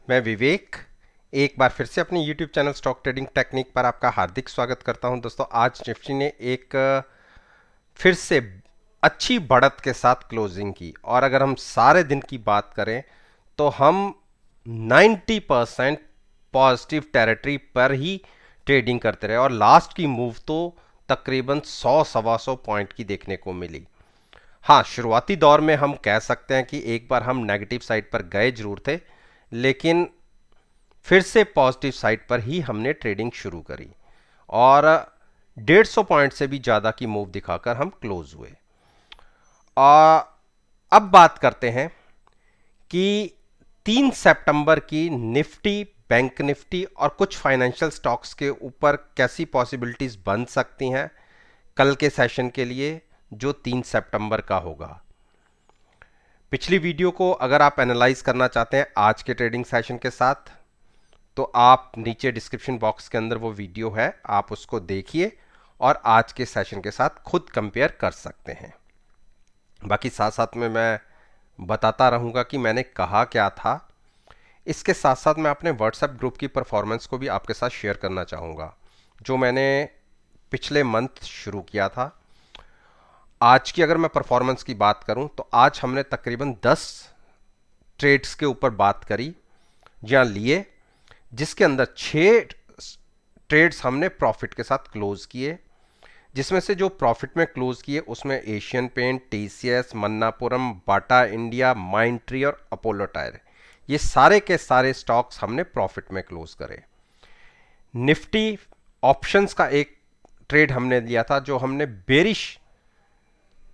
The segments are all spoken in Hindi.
मैं विवेक एक बार फिर से अपने YouTube channel stock trading technique पर आपका हार्दिक स्वागत करता हूं। दोस्तों, आज निफ्टी ने एक फिर से अच्छी बढ़त के साथ क्लोजिंग की और अगर हम सारे दिन की बात करें तो हम 90% पॉजिटिव टेरिटरी पर ही ट्रेडिंग करते रहे और लास्ट की मूव तो तकरीबन 100 सवा 100 पॉइंट की देखने को मिली। हाँ, शुरुआती दौर में हम कह सकते हैं कि एक बार हम नेगेटिव साइड पर गए जरूर थे, लेकिन फिर से पॉजिटिव साइड पर ही हमने ट्रेडिंग शुरू करी और 150 पॉइंट से भी ज़्यादा की मूव दिखाकर हम क्लोज हुए। अब बात करते हैं कि 3 सितंबर की निफ्टी, बैंक निफ्टी और कुछ फाइनेंशियल स्टॉक्स के ऊपर कैसी पॉसिबिलिटीज बन सकती हैं कल के सेशन के लिए, जो 3 सितंबर का होगा। पिछली वीडियो को अगर आप एनालाइज करना चाहते हैं आज के ट्रेडिंग सेशन के साथ, तो आप नीचे डिस्क्रिप्शन बॉक्स के अंदर वो वीडियो है, आप उसको देखिए और आज के सेशन के साथ खुद कंपेयर कर सकते हैं। बाकी साथ साथ में मैं बताता रहूँगा कि मैंने कहा क्या था। इसके साथ साथ मैं अपने व्हाट्सएप ग्रुप की परफॉर्मेंस को भी आपके साथ शेयर करना चाहूँगा, जो मैंने पिछले मंथ शुरू किया था। आज की अगर मैं परफॉर्मेंस की बात करूं तो आज हमने तकरीबन 10 ट्रेड्स के ऊपर बात करी या लिए, जिसके अंदर 6 ट्रेड्स हमने प्रॉफिट के साथ क्लोज किए। जिसमें से जो प्रॉफिट में क्लोज किए उसमें Asian paint, TCS, Manappuram, Bata India, Mindtree और अपोलो टायर, ये सारे के सारे स्टॉक्स हमने प्रॉफिट में क्लोज करे। निफ्टी ऑप्शंस का एक ट्रेड हमने लिया था, जो हमने बेरिश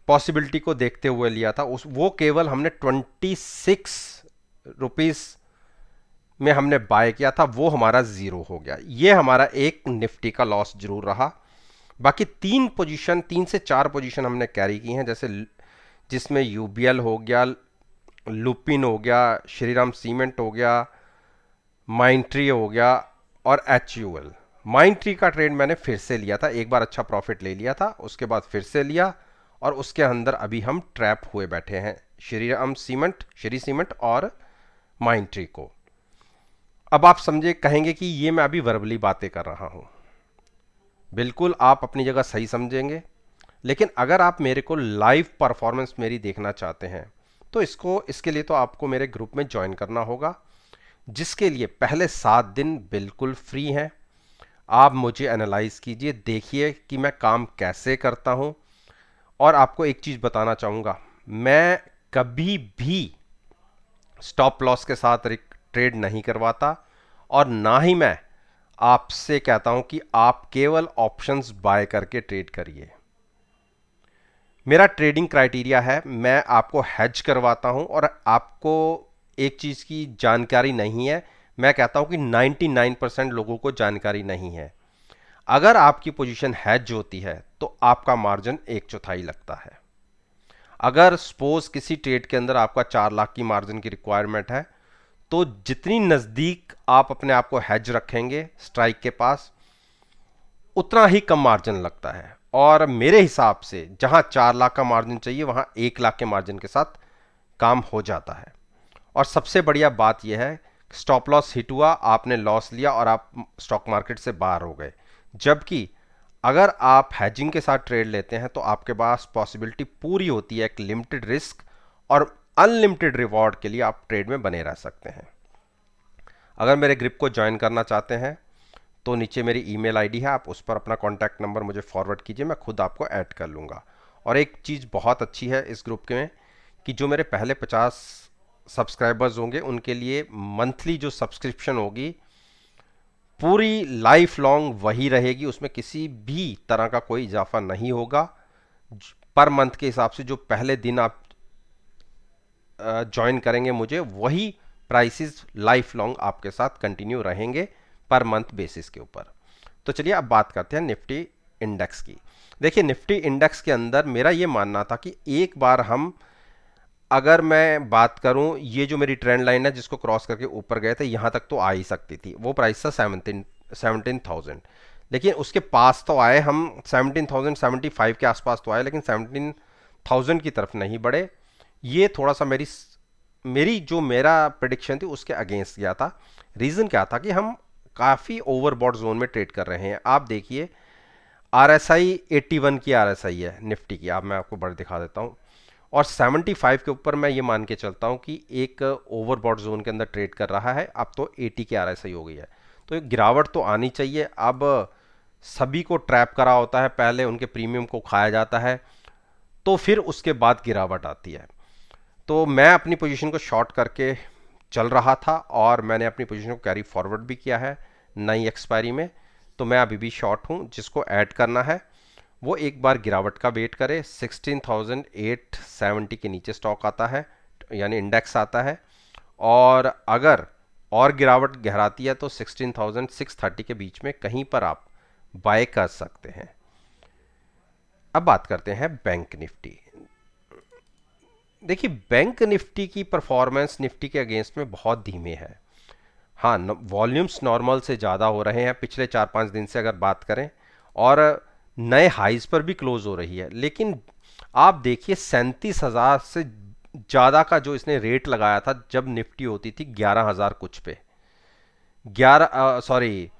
पॉसिबिलिटी को देखते हुए लिया था। वो केवल हमने 26 रुपीस में हमने बाय किया था, वो हमारा जीरो हो गया। ये हमारा एक निफ्टी का लॉस जरूर रहा। बाकी 3 से 4 पोजीशन हमने कैरी की हैं, जैसे जिसमें यूबीएल हो गया, लुपिन हो गया, श्रीराम सीमेंट हो गया, माइंट्री हो गया और एचयूएल। माइंट्री का ट्रेड मैंने फिर से लिया था, एक बार अच्छा प्रॉफिट ले लिया था, उसके बाद फिर से लिया और उसके अंदर अभी हम ट्रैप हुए बैठे हैं श्रीराम सीमेंट, श्री सीमेंट और माइंट्री को। अब आप समझे, कहेंगे कि ये मैं अभी वर्बली बातें कर रहा हूं। बिल्कुल आप अपनी जगह सही समझेंगे, लेकिन अगर आप मेरे को लाइव परफॉर्मेंस मेरी देखना चाहते हैं तो इसके लिए तो आपको मेरे ग्रुप में ज्वाइन करना होगा, जिसके लिए पहले 7 दिन बिल्कुल फ्री हैं। आप मुझे एनालाइज कीजिए, देखिए कि मैं काम कैसे करता हूं। और आपको एक चीज़ बताना चाहूँगा, मैं कभी भी स्टॉप लॉस के साथ ट्रेड नहीं करवाता और ना ही मैं आपसे कहता हूं कि आप केवल ऑप्शंस बाय करके ट्रेड करिए। मेरा ट्रेडिंग क्राइटेरिया है, मैं आपको हेज करवाता हूं और आपको एक चीज़ की जानकारी नहीं है। मैं कहता हूं कि 99% लोगों को जानकारी नहीं है। अगर आपकी पोजीशन हेज होती है तो आपका मार्जिन 1/4 लगता है। अगर सपोज किसी ट्रेड के अंदर आपका 4 लाख की मार्जिन की रिक्वायरमेंट है, तो जितनी नज़दीक आप अपने आप को हेज रखेंगे स्ट्राइक के पास, उतना ही कम मार्जिन लगता है। और मेरे हिसाब से जहां 4 लाख का मार्जिन चाहिए, वहां 1 लाख के मार्जिन के साथ काम हो जाता है। और सबसे बढ़िया बात यह है, स्टॉप लॉस हिट हुआ, आपने लॉस लिया और आप स्टॉक मार्केट से बाहर हो गए। जबकि अगर आप हैजिंग के साथ ट्रेड लेते हैं तो आपके पास पॉसिबिलिटी पूरी होती है, एक लिमिटेड रिस्क और अनलिमिटेड रिवॉर्ड के लिए आप ट्रेड में बने रह सकते हैं। अगर मेरे ग्रुप को ज्वाइन करना चाहते हैं तो नीचे मेरी ईमेल आईडी है, आप उस पर अपना कॉन्टैक्ट नंबर मुझे फॉरवर्ड कीजिए, मैं खुद आपको ऐड कर लूँगा। और एक चीज़ बहुत अच्छी है इस ग्रुप के में कि जो मेरे पहले 50 सब्सक्राइबर्स होंगे उनके लिए मंथली जो सब्सक्रिप्शन होगी पूरी लाइफ लॉन्ग वही रहेगी, उसमें किसी भी तरह का कोई इजाफा नहीं होगा। पर मंथ के हिसाब से जो पहले दिन आप ज्वाइन करेंगे मुझे, वही प्राइसेस लाइफ लॉन्ग आपके साथ कंटिन्यू रहेंगे पर मंथ बेसिस के ऊपर। तो चलिए अब बात करते हैं निफ्टी इंडेक्स की। देखिए, निफ्टी इंडेक्स के अंदर मेरा ये मानना था कि एक बार हम, अगर मैं बात करूं, ये जो मेरी ट्रेंड लाइन है जिसको क्रॉस करके ऊपर गए थे, यहां तक तो आ ही सकती थी। वो प्राइस था 17,000, लेकिन उसके पास तो आए हम, 17,075 के आसपास तो आए, लेकिन 17,000 की तरफ नहीं बढ़े। ये थोड़ा सा मेरी मेरा प्रेडिक्शन थी उसके अगेंस्ट गया था। रीज़न क्या था कि हम काफ़ी ओवरबॉट जोन में ट्रेड कर रहे हैं। आप देखिए RSI 81 की RSI है निफ्टी की, आप मैं आपको बढ़ दिखा देता हूँ, और 75 के ऊपर मैं ये मान के चलता हूँ कि एक ओवरबॉट जोन के अंदर ट्रेड कर रहा है। अब तो 80 की RSI हो गई है, तो एक गिरावट तो आनी चाहिए। अब सभी को ट्रैप करा होता है, पहले उनके प्रीमियम को खाया जाता है, तो फिर उसके बाद गिरावट आती है। तो मैं अपनी पोजीशन को शॉर्ट करके चल रहा था और मैंने अपनी पोजीशन को कैरी फॉरवर्ड भी किया है नई एक्सपायरी में। तो मैं अभी भी शॉर्ट हूं। जिसको ऐड करना है वो एक बार गिरावट का वेट करे। 16,870 के नीचे स्टॉक आता है, यानी इंडेक्स आता है, और अगर और गिरावट गहराती है तो 16,630 के बीच में कहीं पर आप बाय कर सकते हैं। अब बात करते हैं बैंक निफ्टी। देखिए बैंक निफ्टी की परफॉर्मेंस निफ्टी के अगेंस्ट में बहुत धीमे है। हाँ, वॉल्यूम्स नॉर्मल से ज़्यादा हो रहे हैं पिछले 4-5 दिन से अगर बात करें, और नए हाइज पर भी क्लोज हो रही है। लेकिन आप देखिए 37,000 से ज़्यादा का जो इसने रेट लगाया था जब निफ्टी होती थी 11,000 कुछ पे, 11 सॉरी,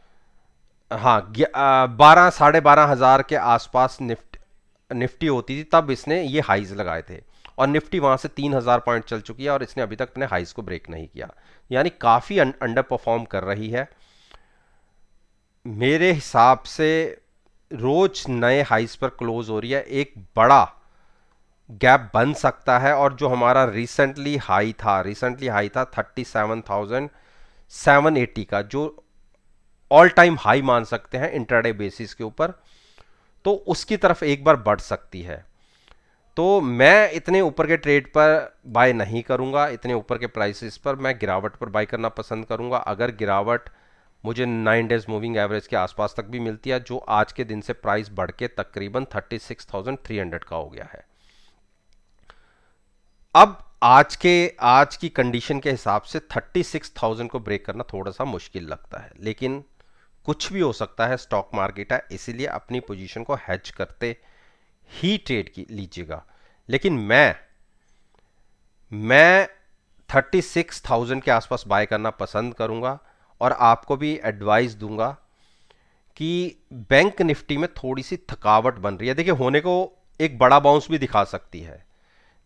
हाँ, 12-12,500 के आसपास निफ्टी होती थी, तब इसने ये हाइज लगाए थे। और निफ्टी वहां से 3,000 पॉइंट चल चुकी है और इसने अभी तक अपने हाइज को ब्रेक नहीं किया, यानी काफ़ी अंडर परफॉर्म कर रही है। मेरे हिसाब से रोज नए हाइज पर क्लोज हो रही है, एक बड़ा गैप बन सकता है। और जो हमारा रिसेंटली हाई था 37,780 का, जो ऑल टाइम हाई मान सकते हैं इंट्राडे बेसिस के ऊपर, तो उसकी तरफ एक बार बढ़ सकती है। तो मैं इतने ऊपर के ट्रेड पर बाय नहीं करूंगा, इतने ऊपर के प्राइसेस पर मैं गिरावट पर बाय करना पसंद करूंगा। अगर गिरावट मुझे 9 डेज मूविंग एवरेज के आसपास तक भी मिलती है, जो आज के दिन से प्राइस बढ़ के तकरीबन 36,300 का हो गया है। अब आज की कंडीशन के हिसाब से 36,000 को ब्रेक करना थोड़ा सा मुश्किल लगता है, लेकिन कुछ भी हो सकता है, स्टॉक मार्केट है, इसीलिए अपनी पोजीशन को हेज करते ही ट्रेड की लीजिएगा। लेकिन मैं 36,000 के आसपास बाय करना पसंद करूंगा, और आपको भी एडवाइस दूंगा कि बैंक निफ्टी में थोड़ी सी थकावट बन रही है। देखिए होने को एक बड़ा बाउंस भी दिखा सकती है,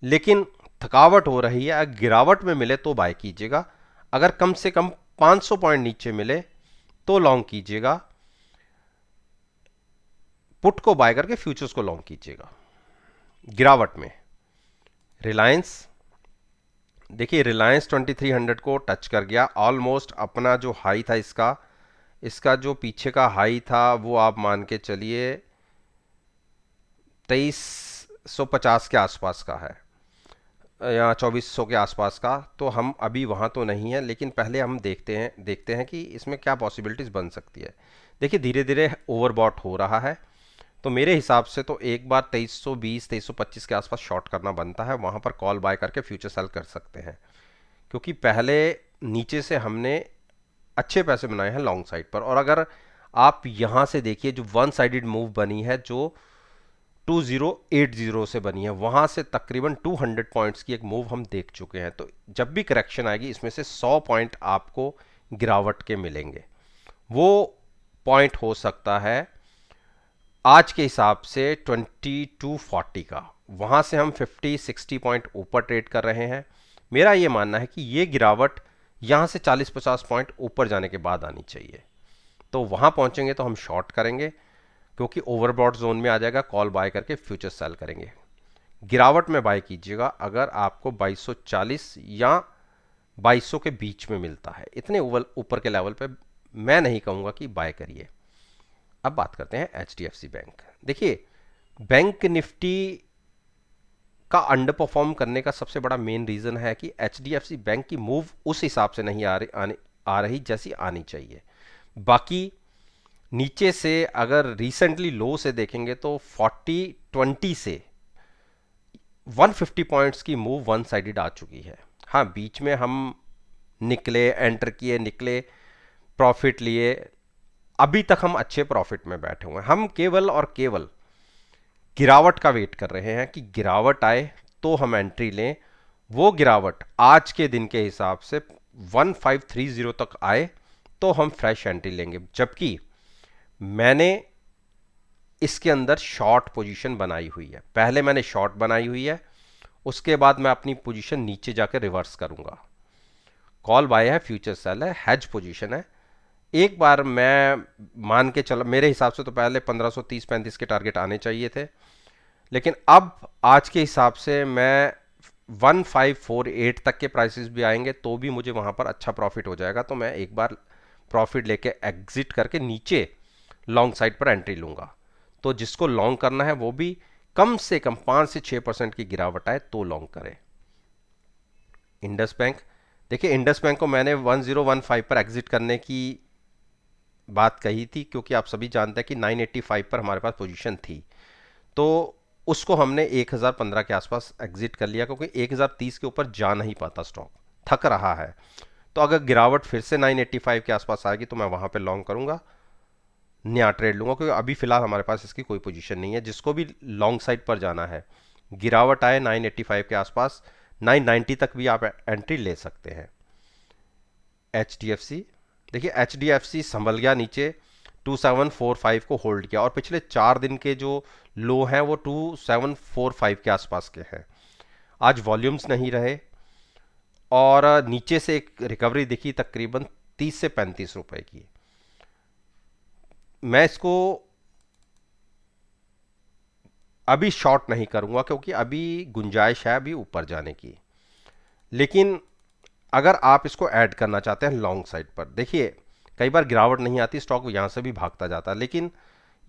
लेकिन थकावट हो रही है। अगर गिरावट में मिले तो बाय कीजिएगा, अगर कम से कम 500 पॉइंट नीचे मिले तो लॉन्ग कीजिएगा, पुट को बाय करके फ्यूचर्स को लॉन्ग कीजिएगा। गिरावट में रिलायंस, देखिए रिलायंस 2300 को टच कर गया ऑलमोस्ट। अपना जो हाई था इसका जो पीछे का हाई था वो आप मान के चलिए 2350 के आसपास का है, या 2400 के आसपास का। तो हम अभी वहाँ तो नहीं है, लेकिन पहले हम देखते हैं कि इसमें क्या पॉसिबिलिटीज़ बन सकती है। देखिए धीरे धीरे ओवरबॉट हो रहा है, तो मेरे हिसाब से तो एक बार 2320 2325 के आसपास शॉर्ट करना बनता है, वहाँ पर कॉल बाय करके फ्यूचर सेल कर सकते हैं। क्योंकि पहले नीचे से हमने अच्छे पैसे बनाए हैं लॉन्ग साइड पर। और अगर आप यहाँ से देखिए जो वन साइडेड मूव बनी है, जो 2080 से बनी है, वहाँ से तकरीबन 200 पॉइंट्स की एक मूव हम देख चुके हैं। तो जब भी करेक्शन आएगी इसमें से 100 पॉइंट आपको गिरावट के मिलेंगे। वो पॉइंट हो सकता है आज के हिसाब से 2240 का, वहाँ से हम 50-60 पॉइंट ऊपर ट्रेड कर रहे हैं। मेरा ये मानना है कि ये गिरावट यहाँ से 40-50 पॉइंट ऊपर जाने के बाद आनी चाहिए, तो वहाँ पहुँचेंगे तो हम शॉर्ट करेंगे, क्योंकि ओवरबॉट जोन में आ जाएगा, कॉल बाय करके फ्यूचर सेल करेंगे। गिरावट में बाय कीजिएगा अगर आपको 2240 या 2200 के बीच में मिलता है। इतने ऊपर के लेवल पे मैं नहीं कहूँगा कि बाय करिए। अब बात करते हैं HDFC बैंक। देखिए बैंक निफ्टी का अंडर परफॉर्म करने का सबसे बड़ा मेन रीज़न है कि HDFC बैंक की मूव उस हिसाब से नहीं आ रही जैसी आनी चाहिए। बाकी नीचे से अगर रिसेंटली लो से देखेंगे तो 40-20 से 150 पॉइंट्स की मूव वन साइडेड आ चुकी है। हाँ, बीच में हम एंटर किए, निकले, प्रॉफिट लिए, अभी तक हम अच्छे प्रॉफिट में बैठे हुए हैं। हम केवल और केवल गिरावट का वेट कर रहे हैं कि गिरावट आए तो हम एंट्री लें, वो गिरावट आज के दिन के हिसाब से 1530 तक आए तो हम फ्रेश एंट्री लेंगे, जबकि मैंने इसके अंदर शॉर्ट पोजीशन बनाई हुई है। पहले मैंने शॉर्ट बनाई हुई है, उसके बाद मैं अपनी पोजीशन नीचे जाकर रिवर्स करूंगा। कॉल बाय है, फ्यूचर सेल है, हेज पोजीशन है। एक बार मैं मान के चला, मेरे हिसाब से तो पहले 1530-35 के टारगेट आने चाहिए थे, लेकिन अब आज के हिसाब से मैं 1548 तक के प्राइसेस भी आएंगे तो भी मुझे वहां पर अच्छा प्रॉफिट हो जाएगा, तो मैं एक बार प्रॉफिट लेके एग्जिट करके नीचे लॉन्ग साइड पर एंट्री लूंगा। तो जिसको लॉन्ग करना है वो भी कम से कम 5 से 6% की गिरावट आए तो लॉन्ग करें। इंडस बैंक, देखिए इंडस बैंक को मैंने 1015 पर एग्जिट करने की बात कही थी, क्योंकि आप सभी जानते हैं कि 985 पर हमारे पास पोजीशन थी, तो उसको हमने 1015 के आसपास एग्जिट कर लिया, क्योंकि 1030 के ऊपर जा नहीं पाता, स्टॉक थक रहा है। तो अगर गिरावट फिर से 985 के आसपास आएगी तो मैं वहां पे लॉन्ग करूंगा, नया ट्रेड लूंगा, क्योंकि अभी फिलहाल हमारे पास इसकी कोई पोजीशन नहीं है। जिसको भी लॉन्ग साइड पर जाना है, गिरावट आए 985 के आसपास, 990 तक भी आप एंट्री ले सकते हैं। एच डी एफ सी, देखिए एच डी एफ सी संभल गया नीचे, 2745 को होल्ड किया, और पिछले 4 दिन के जो लो हैं वो 2745 के आसपास के हैं। आज वॉल्यूम्स नहीं रहे और नीचे से एक रिकवरी दिखी तकरीबन 30 से 35 रुपए की। मैं इसको अभी शॉर्ट नहीं करूंगा, क्योंकि अभी गुंजाइश है अभी ऊपर जाने की। लेकिन अगर आप इसको ऐड करना चाहते हैं लॉन्ग साइड पर, देखिए कई बार गिरावट नहीं आती, स्टॉक यहां से भी भागता जाता है, लेकिन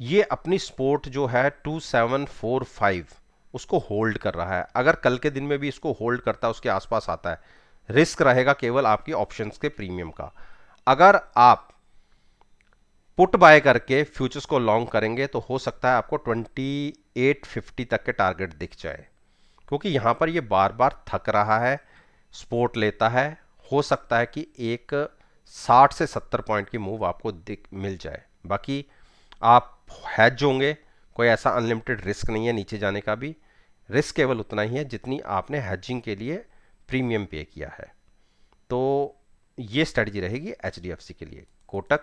ये अपनी सपोर्ट जो है 2745 उसको होल्ड कर रहा है। अगर कल के दिन में भी इसको होल्ड करता है, उसके आसपास आता है, रिस्क रहेगा केवल आपकी ऑप्शंस के प्रीमियम का। अगर आप पुट बाय करके फ्यूचर्स को लॉन्ग करेंगे तो हो सकता है आपको 2850 तक के टारगेट दिख जाए, क्योंकि यहां पर ये बार बार थक रहा है, सपोर्ट लेता है। हो सकता है कि एक 60 से 70 पॉइंट की मूव आपको दिख मिल जाए। बाकी आप हैज होंगे, कोई ऐसा अनलिमिटेड रिस्क नहीं है नीचे जाने का भी, रिस्क केवल उतना ही है जितनी आपने हैजिंग के लिए प्रीमियम पे किया है। तो ये स्ट्रेटजी रहेगी एच डी एफ सी के लिए। कोटक,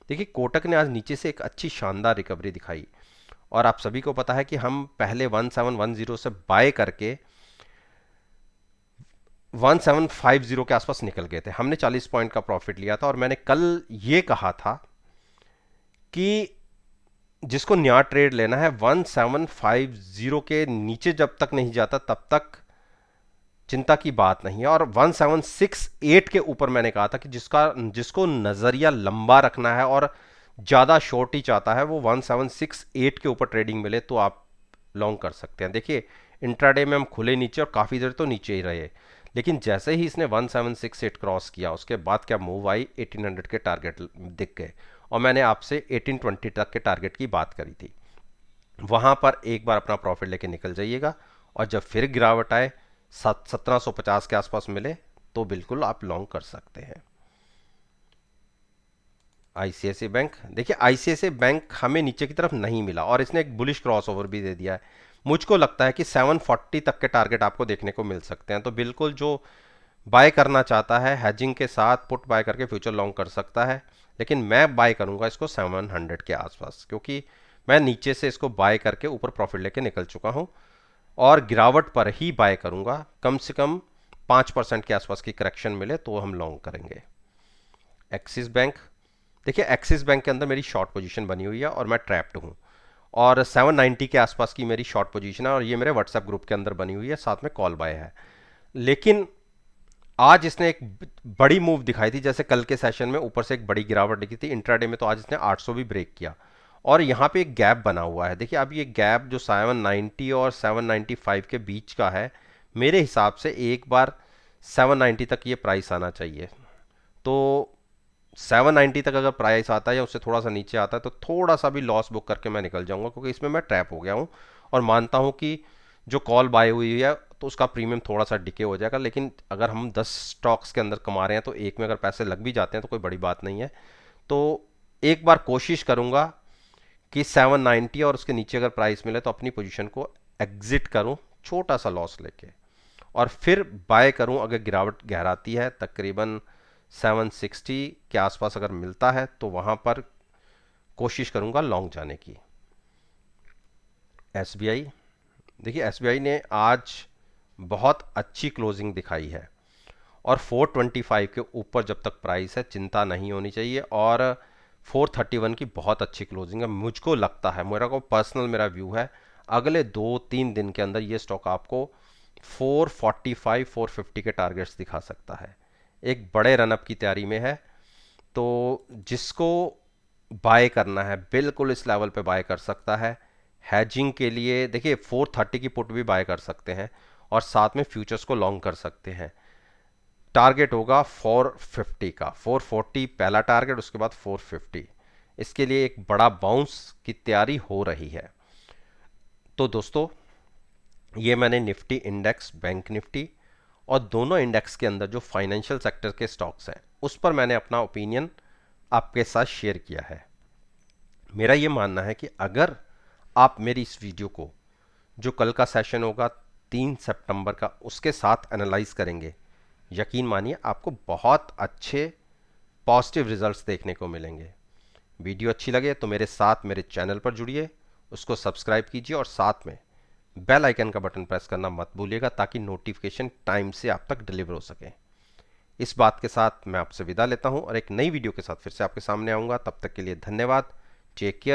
देखिए कोटक ने आज नीचे से एक अच्छी शानदार रिकवरी दिखाई, और आप सभी को पता है कि हम पहले 1710 से बाय करके 1750 के आसपास निकल गए थे। हमने 40 पॉइंट का प्रॉफिट लिया था, और मैंने कल ये कहा था कि जिसको नया ट्रेड लेना है 1750 के नीचे जब तक नहीं जाता तब तक चिंता की बात नहीं है। और 1768 के ऊपर मैंने कहा था कि जिसको नजरिया लंबा रखना है और ज्यादा शॉर्ट ही चाहता है, वो 1768 के ऊपर ट्रेडिंग मिले तो आप लॉन्ग कर सकते हैं। देखिए इंट्राडे में हम खुले नीचे और काफी देर तो नीचे ही रहे, लेकिन जैसे ही इसने 1768 क्रॉस किया उसके बाद क्या मूव आई, 1800 के टारगेट दिख गए, और मैंने आपसे 1820 तक के टारगेट की बात करी थी। वहां पर एक बार अपना प्रॉफिट लेके निकल जाइएगा, और जब फिर गिरावट आए 1750 के आसपास मिले तो बिल्कुल आप लॉन्ग कर सकते हैं। आईसीआईसी बैंक, देखिए आईसीआईसी बैंक हमें नीचे की तरफ नहीं मिला और इसने एक बुलिश क्रॉसओवर भी दे दिया है। मुझको लगता है कि 740 तक के टारगेट आपको देखने को मिल सकते हैं, तो बिल्कुल जो बाय करना चाहता है हैजिंग के साथ पुट बाय करके फ्यूचर लॉन्ग कर सकता है। लेकिन मैं बाय करूंगा इसको 700 के आसपास, क्योंकि मैं नीचे से इसको बाय करके ऊपर प्रॉफिट लेके निकल चुका हूं, और गिरावट पर ही बाय करूंगा। कम से कम 5% के आसपास की करेक्शन मिले तो हम लॉन्ग करेंगे। एक्सिस बैंक, देखिए एक्सिस बैंक के अंदर मेरी शॉर्ट पोजीशन बनी हुई है और मैं ट्रैप्ड हूँ, और 790 के आसपास की मेरी शॉर्ट पोजीशन है, और ये मेरे व्हाट्सएप ग्रुप के अंदर बनी हुई है, साथ में कॉल बाय है। लेकिन आज इसने एक बड़ी मूव दिखाई थी, जैसे कल के सेशन में ऊपर से एक बड़ी गिरावट दिखी थी इंट्राडे में, तो आज इसने 800 भी ब्रेक किया, और यहाँ पे एक गैप बना हुआ है। देखिए अब ये गैप जो 790 और 795 के बीच का है, मेरे हिसाब से एक बार 790 तक ये प्राइस आना चाहिए। तो 790 तक अगर प्राइस आता है या उससे थोड़ा सा नीचे आता है तो थोड़ा सा भी लॉस बुक करके मैं निकल जाऊंगा, क्योंकि इसमें मैं ट्रैप हो गया हूं, और मानता हूं कि जो कॉल बाय हुई है तो उसका प्रीमियम थोड़ा सा डिके हो जाएगा। लेकिन अगर हम 10 स्टॉक्स के अंदर कमा रहे हैं तो एक में अगर पैसे लग भी जाते हैं तो कोई बड़ी बात नहीं है। तो एक बार कोशिश करूंगा कि 790 और उसके नीचे अगर प्राइस मिले तो अपनी पोजीशन को एग्जिट करूं छोटा सा लॉस लेके, और फिर बाय करूं अगर गिरावट गहराती है, तकरीबन 760 के आसपास अगर मिलता है तो वहां पर कोशिश करूंगा लॉन्ग जाने की। एसबीआई, देखिए एसबीआई ने आज बहुत अच्छी क्लोजिंग दिखाई है और 425 के ऊपर जब तक प्राइस है चिंता नहीं होनी चाहिए, और 431 की बहुत अच्छी क्लोजिंग है। मुझको लगता है, मेरा व्यू है, अगले 2-3 दिन के अंदर ये स्टॉक आपको 445 450 के टारगेट्स दिखा सकता है। एक बड़े रनअप की तैयारी में है, तो जिसको बाय करना है बिल्कुल इस लेवल पे बाय कर सकता है। हैजिंग के लिए देखिए 430 की पुट भी बाय कर सकते हैं और साथ में फ्यूचर्स को लॉन्ग कर सकते हैं। टारगेट होगा 450 का, 440 पहला टारगेट, उसके बाद 450। इसके लिए एक बड़ा बाउंस की तैयारी हो रही है। तो दोस्तों, ये मैंने निफ्टी इंडेक्स, बैंक निफ्टी और दोनों इंडेक्स के अंदर जो फाइनेंशियल सेक्टर के स्टॉक्स हैं उस पर मैंने अपना ओपिनियन आपके साथ शेयर किया है। मेरा ये मानना है कि अगर आप मेरी इस वीडियो को, जो कल का सेशन होगा 3 सितंबर का, उसके साथ एनालाइज करेंगे, यकीन मानिए आपको बहुत अच्छे पॉजिटिव रिजल्ट्स देखने को मिलेंगे। वीडियो अच्छी लगे तो मेरे साथ मेरे चैनल पर जुड़िए, उसको सब्सक्राइब कीजिए और साथ में बेल आइकन का बटन प्रेस करना मत भूलिएगा ताकि नोटिफिकेशन टाइम से आप तक डिलीवर हो सके। इस बात के साथ मैं आपसे विदा लेता हूं और एक नई वीडियो के साथ फिर से आपके सामने आऊंगा। तब तक के लिए धन्यवाद। Take care.